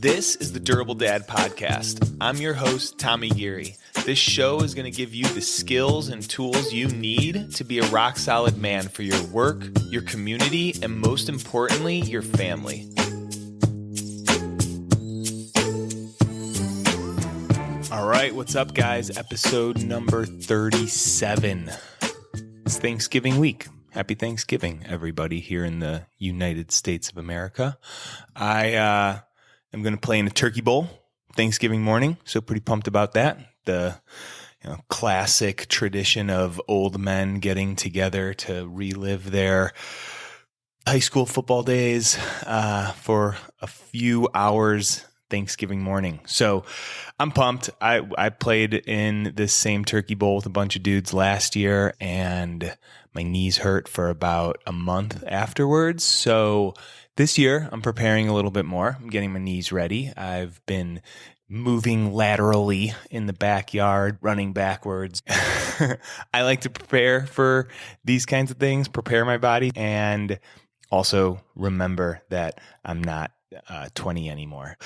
This is the Durable Dad Podcast. I'm your host, Tommy Geary. This show is going to give you the skills and tools you need to be a rock-solid man for your work, your community, and most importantly, your family. All right, what's up, guys? Episode number 37. It's Thanksgiving week. Happy Thanksgiving, everybody here in the United States of America. I'm going to play in a turkey bowl Thanksgiving morning, so pretty pumped about that. The classic tradition of old men getting together to relive their high school football days for a few hours Thanksgiving morning. So I'm pumped. I played in this same turkey bowl with a bunch of dudes last year, and my knees hurt for about a month afterwards. So this year, I'm preparing a little bit more. I'm getting my knees ready. I've been moving laterally in the backyard, running backwards. I like to prepare for these kinds of things, prepare my body, and also remember that I'm not 20 anymore.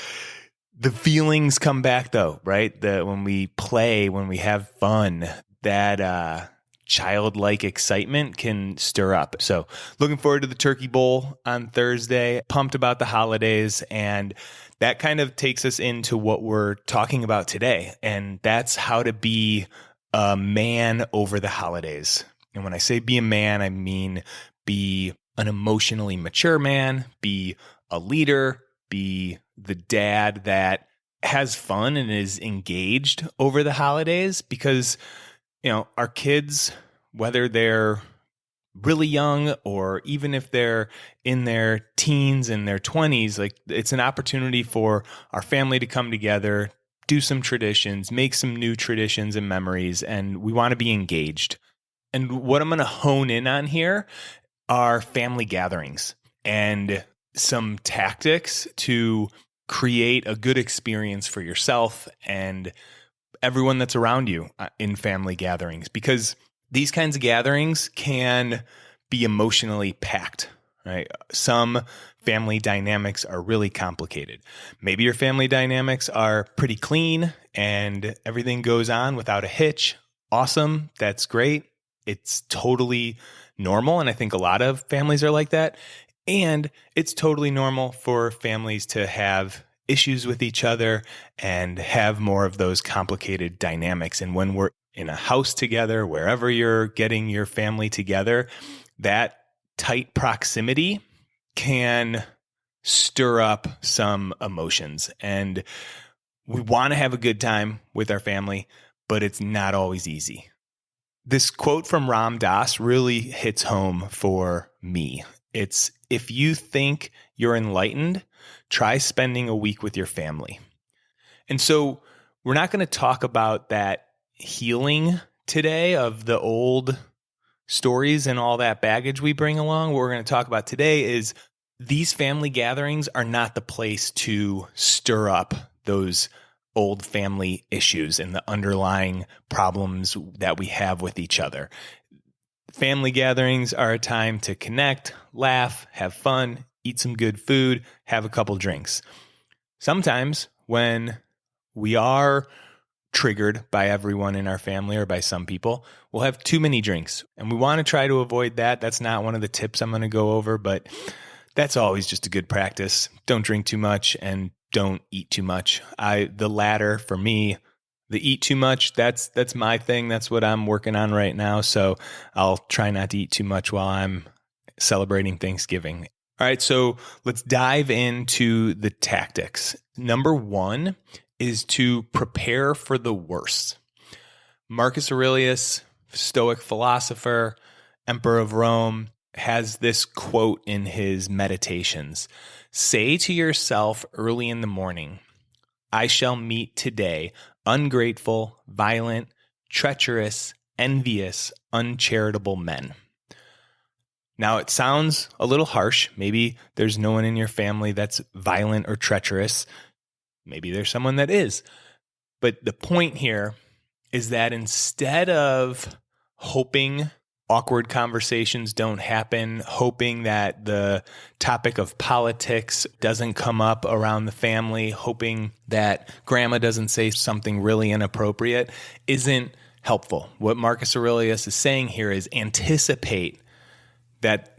The feelings come back though, right? When we play, when we have fun, that childlike excitement can stir up. So looking forward to the turkey bowl on Thursday, pumped about the holidays, and that kind of takes us into what we're talking about today. And that's how to be a man over the holidays. And when I say be a man, I mean be an emotionally mature man, be a leader, be the dad that has fun and is engaged over the holidays, because our kids, whether they're really young or even if they're in their teens and their 20s, like, it's an opportunity for our family to come together, do some traditions, make some new traditions and memories, and we want to be engaged. And what I'm going to hone in on here are family gatherings and some tactics to create a good experience for yourself and everyone that's around you in family gatherings, because these kinds of gatherings can be emotionally packed, right? Some family dynamics are really complicated. Maybe your family dynamics are pretty clean and everything goes on without a hitch. Awesome. That's great. It's totally normal. And I think a lot of families are like that. And it's totally normal for families to have issues with each other and have more of those complicated dynamics. And when we're in a house together, wherever you're getting your family together, that tight proximity can stir up some emotions. And we want to have a good time with our family, but it's not always easy. This quote from Ram Dass really hits home for me. It's, if you think you're enlightened, try spending a week with your family. And so we're not going to talk about that healing today of the old stories and all that baggage we bring along. What we're going to talk about today is these family gatherings are not the place to stir up those old family issues and the underlying problems that we have with each other. Family gatherings are a time to connect, laugh, have fun, eat some good food, have a couple drinks. Sometimes when we are triggered by everyone in our family or by some people, we'll have too many drinks. And we want to try to avoid that. That's not one of the tips I'm going to go over, but that's always just a good practice. Don't drink too much and don't eat too much. The latter for me, the eat too much, that's my thing. That's what I'm working on right now. So I'll try not to eat too much while I'm celebrating Thanksgiving. All right, so let's dive into the tactics. Number one is to prepare for the worst. Marcus Aurelius, Stoic philosopher, Emperor of Rome, has this quote in his Meditations. Say to yourself early in the morning, I shall meet today ungrateful, violent, treacherous, envious, uncharitable men. Now, it sounds a little harsh. Maybe there's no one in your family that's violent or treacherous. Maybe there's someone that is. But the point here is that instead of hoping awkward conversations don't happen, hoping that the topic of politics doesn't come up around the family, hoping that grandma doesn't say something really inappropriate, isn't helpful. What Marcus Aurelius is saying here is anticipate that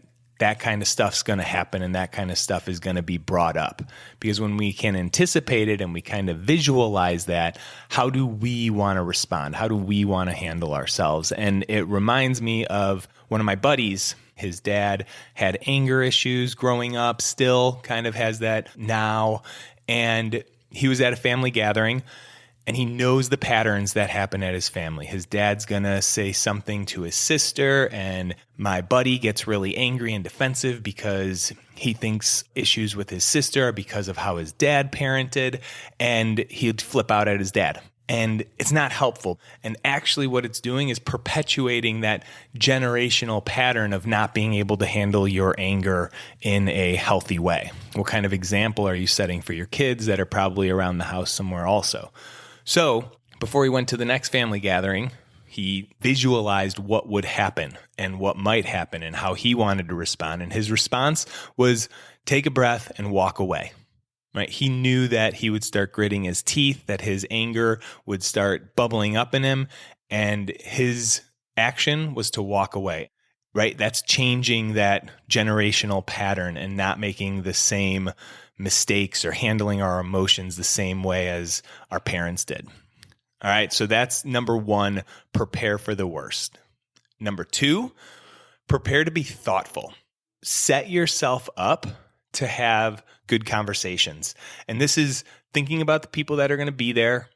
kind of stuff's going to happen and that kind of stuff is going to be brought up. Because when we can anticipate it and we kind of visualize that, how do we want to respond? How do we want to handle ourselves? And it reminds me of one of my buddies. His dad had anger issues growing up, still kind of has that now. And he was at a family gathering, and he knows the patterns that happen at his family. His dad's going to say something to his sister, and my buddy gets really angry and defensive because he thinks issues with his sister are because of how his dad parented, and he'd flip out at his dad. And it's not helpful. And actually what it's doing is perpetuating that generational pattern of not being able to handle your anger in a healthy way. What kind of example are you setting for your kids that are probably around the house somewhere also? So before he went to the next family gathering, he visualized what would happen and what might happen and how he wanted to respond. And his response was take a breath and walk away. Right? He knew that he would start gritting his teeth, that his anger would start bubbling up in him, and his action was to walk away. Right? That's changing that generational pattern and not making the same mistakes or handling our emotions the same way as our parents did. All right, so that's number one, prepare for the worst. Number two, prepare to be thoughtful. Set yourself up to have good conversations. And this is thinking about the people that are going to be there,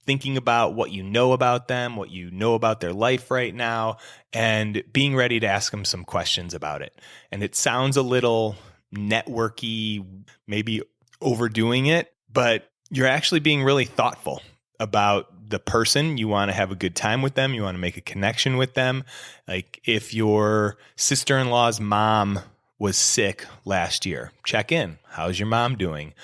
thinking about what you know about them, what you know about their life right now, and being ready to ask them some questions about it. And it sounds a little networky, maybe overdoing it, but you're actually being really thoughtful about the person. You want to have a good time with them. You want to make a connection with them. Like if your sister-in-law's mom was sick last year, check in. How's your mom doing?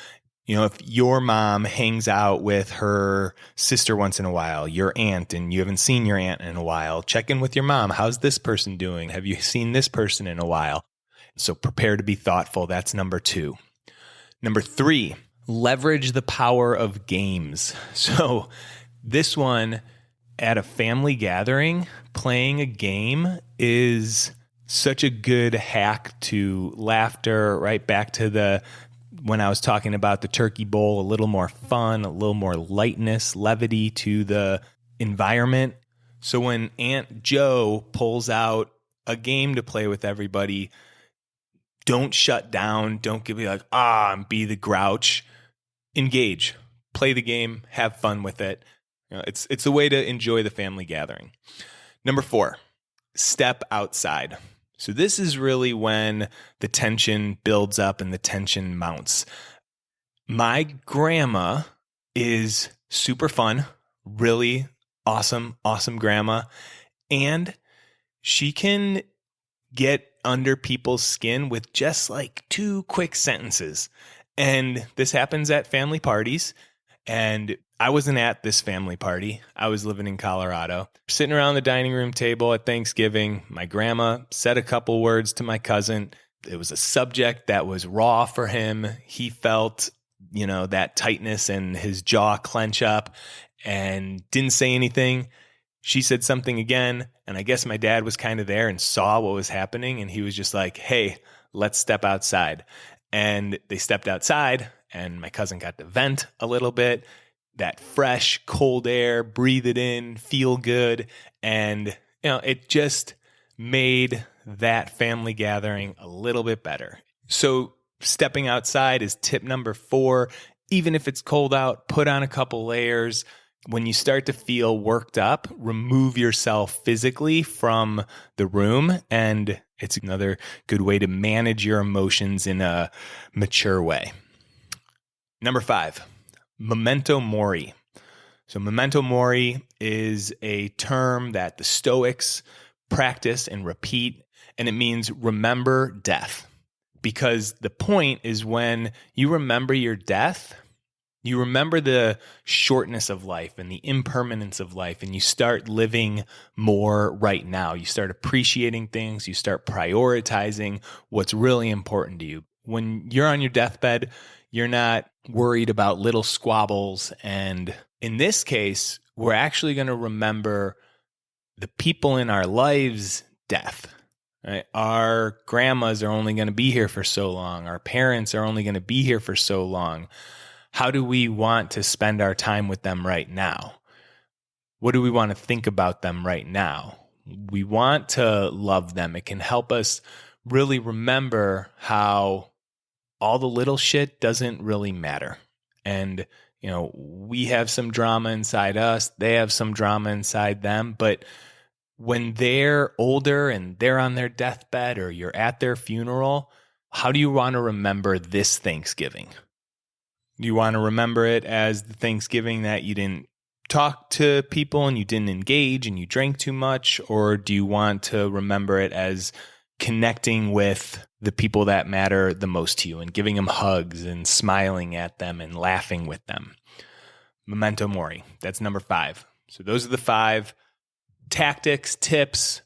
You know, if your mom hangs out with her sister once in a while, your aunt, and you haven't seen your aunt in a while, check in with your mom. How's this person doing? Have you seen this person in a while? So prepare to be thoughtful. That's number two. Number three, leverage the power of games. So this one, at a family gathering, playing a game is such a good hack to laughter, right back to when I was talking about the turkey bowl, a little more fun, a little more lightness, levity to the environment. So when Aunt Joe pulls out a game to play with everybody, don't shut down. Don't be like, and be the grouch. Engage, play the game, have fun with it. You know, it's a way to enjoy the family gathering. Number four, step outside. So this is really when the tension builds up and the tension mounts. My grandma is super fun, really awesome grandma. And she can get under people's skin with just like 2 quick sentences. And this happens at family parties. And I wasn't at this family party. I was living in Colorado, sitting around the dining room table at Thanksgiving. My grandma said a couple words to my cousin. It was a subject that was raw for him. He felt, that tightness and his jaw clench up and didn't say anything. She said something again, and I guess my dad was kind of there and saw what was happening, and he was just like, hey, let's step outside. And they stepped outside, and my cousin got to vent a little bit, that fresh, cold air, breathe it in, feel good, and it just made that family gathering a little bit better. So stepping outside is tip number 4. Even if it's cold out, put on a couple layers. When you start to feel worked up, remove yourself physically from the room, and it's another good way to manage your emotions in a mature way. Number 5, memento mori. So memento mori is a term that the Stoics practice and repeat, and it means remember death. Because the point is when you remember your death, You remember the shortness of life and the impermanence of life, and you start living more right now. You start appreciating things. You start prioritizing what's really important to you. When you're on your deathbed, you're not worried about little squabbles. And in this case, we're actually going to remember the people in our lives' death. Right? Our grandmas are only going to be here for so long. Our parents are only going to be here for so long. How do we want to spend our time with them right now? What do we want to think about them right now? We want to love them. It can help us really remember how all the little shit doesn't really matter. And, we have some drama inside us. They have some drama inside them. But when they're older and they're on their deathbed or you're at their funeral, how do you want to remember this Thanksgiving? Do you want to remember it as the Thanksgiving that you didn't talk to people and you didn't engage and you drank too much? Or do you want to remember it as connecting with the people that matter the most to you and giving them hugs and smiling at them and laughing with them? Memento mori. That's number 5. So those are the 5 tactics, tips.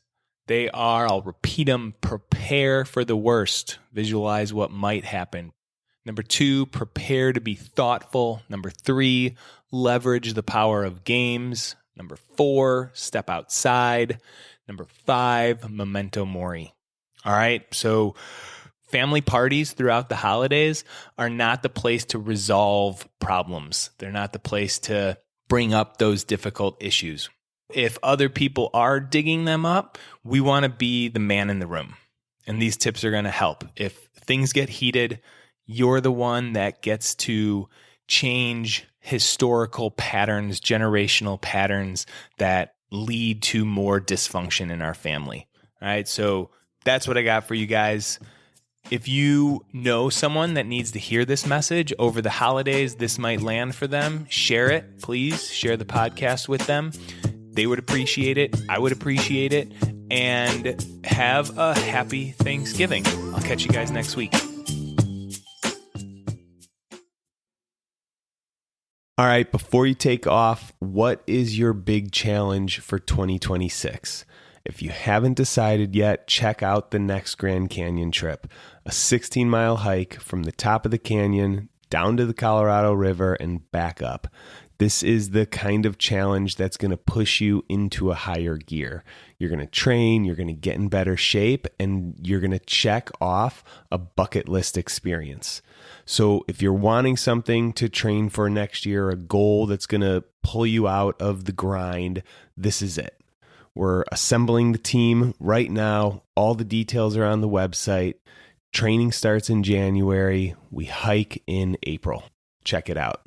They are, I'll repeat them: prepare for the worst. Visualize what might happen. Number 2, prepare to be thoughtful. Number 3, leverage the power of games. Number 4, step outside. Number 5, memento mori. All right, so family parties throughout the holidays are not the place to resolve problems. They're not the place to bring up those difficult issues. If other people are digging them up, we want to be the man in the room. And these tips are going to help. If things get heated, you're the one that gets to change historical patterns, generational patterns that lead to more dysfunction in our family. All right, so that's what I got for you guys. If you know someone that needs to hear this message over the holidays, this might land for them. Share it, please. Share the podcast with them. They would appreciate it. I would appreciate it. And have a happy Thanksgiving. I'll catch you guys next week. All right, before you take off, what is your big challenge for 2026? If you haven't decided yet, check out the next Grand Canyon trip, a 16-mile hike from the top of the canyon down to the Colorado River and back up. This is the kind of challenge that's going to push you into a higher gear. You're going to train, you're going to get in better shape, and you're going to check off a bucket list experience. So if you're wanting something to train for next year, a goal that's going to pull you out of the grind, this is it. We're assembling the team right now. All the details are on the website. Training starts in January. We hike in April. Check it out.